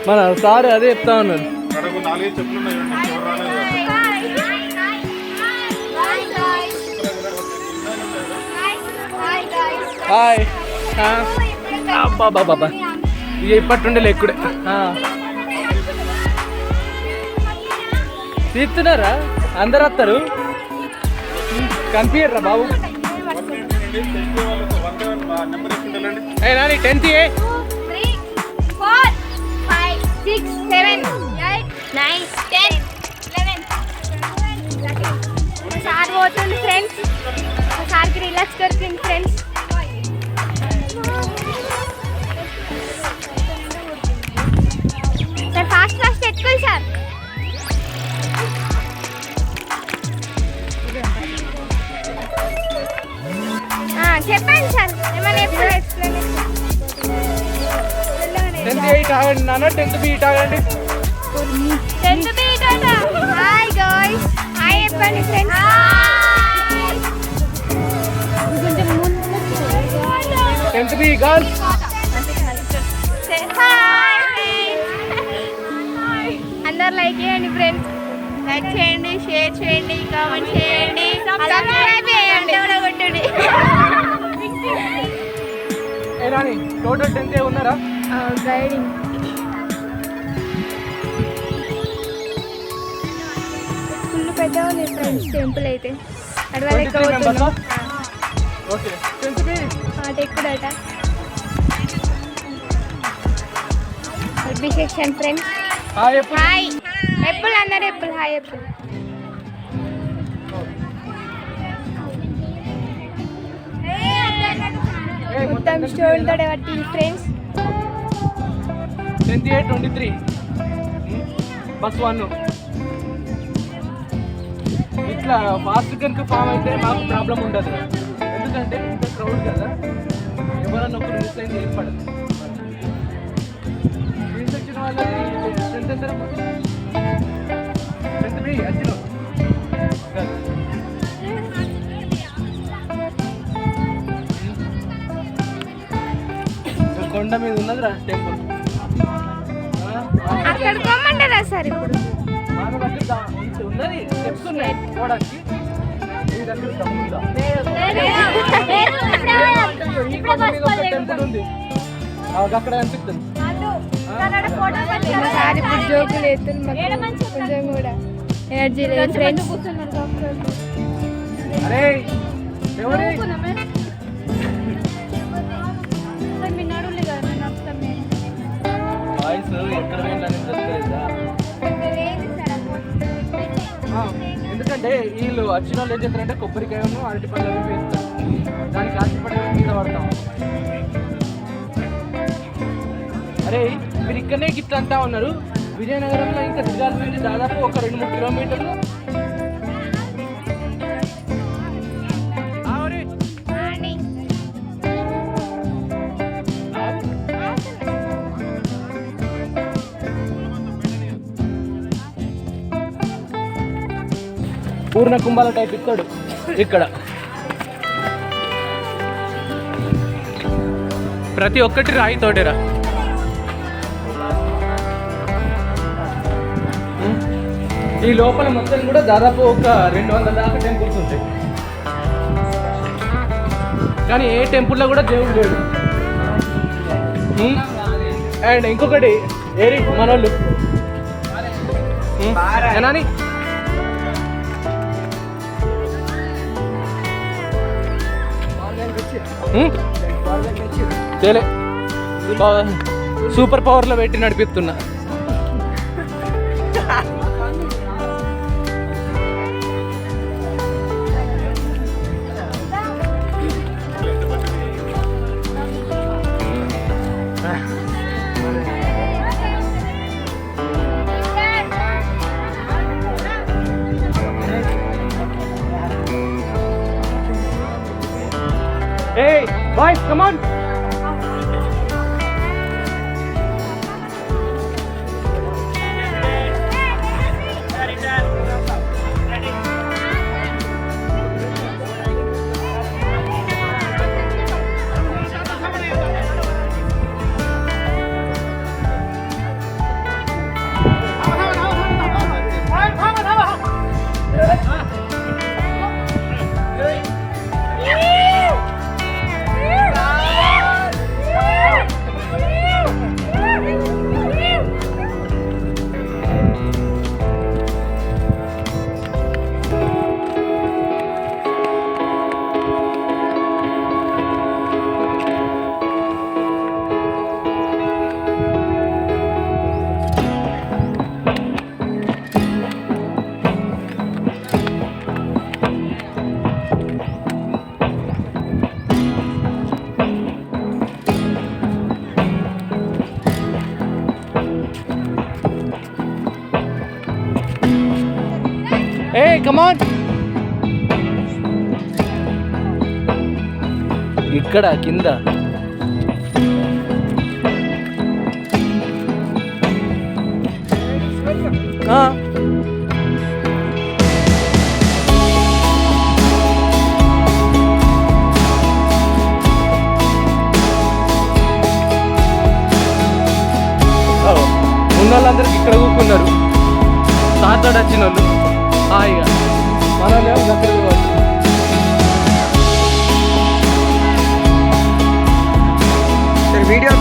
మన సార్ అదే చెప్తా ఉన్నారు. హాయ్ బాబా ఇక ఇప్పట్టుండే లెక్కుడే తీస్తున్నారా? అందరు వస్తారు, కనిపించరా బాబు. నాని 10th ఏ 3 4 5 6 7 8 9 10 11 సార్ పోతుంది ఫ్రెండ్స్. సార్కి రిలాక్స్ దొరికింది ఫ్రెండ్స్. సార్ ఫాస్ట్ ఫాస్ట్ ఎత్తుకోండి సార్. చెప్పండి సార్ ఏమైనా ఎప్పుడు ఎక్స్ప్లెనేషన్. 10th ఏ ఆగండి నాన్న, 10th బి ఆగండి. 10th B hi guys, hi చెప్పండి ఫ్రెండ్స్. 10th బి గర్ల్స్ అందరు లైక్ చేయండి ఫ్రెండ్స్. లైక్ చేయండి, షేర్ చేయండి, కామెంట్ చేయండి, సబ్స్క్రైబ్ చేయండి, కొట్టండి. రాని టోటల్ 10th ఏ ఉన్నారా? గైడింగ్ ఫుల్ పెద్ద ఉంది ఫ్రెండ్స్ టెంపుల్ అయితే. అడవాలెక్క అవుతున్నాం. ఓకే 10th బి ఎక్కుడట B section friends. Hi hi ఎప్పుడు అందరు ఎప్పుడు హాయ్ ఎప్పుడు. మొత్తం స్టోన్ తోడే పట్టి ఫ్రెండ్స్. 10th ఏ 23 బస్ 1. ఇట్లా ఫాస్ట్ కనుక ఫామ్ అయితే మాకు ప్రాబ్లం ఉండదు, ఎందుకంటే ఇంత క్రౌడ్ కదా, ఎవరన్నా ఒకరు మిస్ అయింది ఏర్పడదు. ఫీజు వచ్చిన వాళ్ళది 10th బి వచ్చిన కొండ మీద ఉన్నది టెంపుల్. అక్కడ కొమ్మంటారా సార్? ఇప్పుడు ఉన్నది స్టెప్స్ ఉన్నాయి పోవడానికి. టెంపుల్ ఉంది అక్కడ అనిపిస్తుంది. సార్ ఇప్పుడు జోకులు ఎత్తులు కొంచెం కూడా ఎనర్జీ లేదు ఫ్రెండ్స్. అరే ఎవరి వాయిస్ ఎక్కడ వెళ్ళాలని తెలుస్తుందా? ఎందుకంటే వీళ్ళు వచ్చిన వాళ్ళు ఏం చేస్తారంటే కొబ్బరికాయను అరటి పళ్ళు అవి వేస్తారు, దానికి ఆశపడి మీద పడతాం. అరే మీరు ఇక్కడనే గిట్ల అంటా ఉన్నారు, విజయనగరంలో ఇంకా దిగాల్సి నుండి దాదాపు ఒక 2-3 కిలోమీటర్లు. పూర్ణ కుంభాల టైప్ ఇస్తాడు ఇక్కడ. ప్రతి ఒక్కటి రాయి తోటేరా. ఈ లోపల మొత్తం కూడా దాదాపు ఒక 200 దాకా టెంపుల్స్ ఉంటాయి, కానీ ఏ టెంపుల్లో కూడా దేవుడు లేడు. అండ్ ఇంకొకటి ఏరి మనోళ్ళు ఏనాని చేయలే, సూపర్ పవర్లో పెట్టి నడిపిస్తున్నా. Hey, boys, come on. Hey, come on. ఇక్కడ కింద ఉన్న వాళ్ళందరికి ఇక్కడ కూకున్నారు తాతాడు వచ్చిన వాళ్ళు హాయిగా మనలేమో దగ్గర వీడియో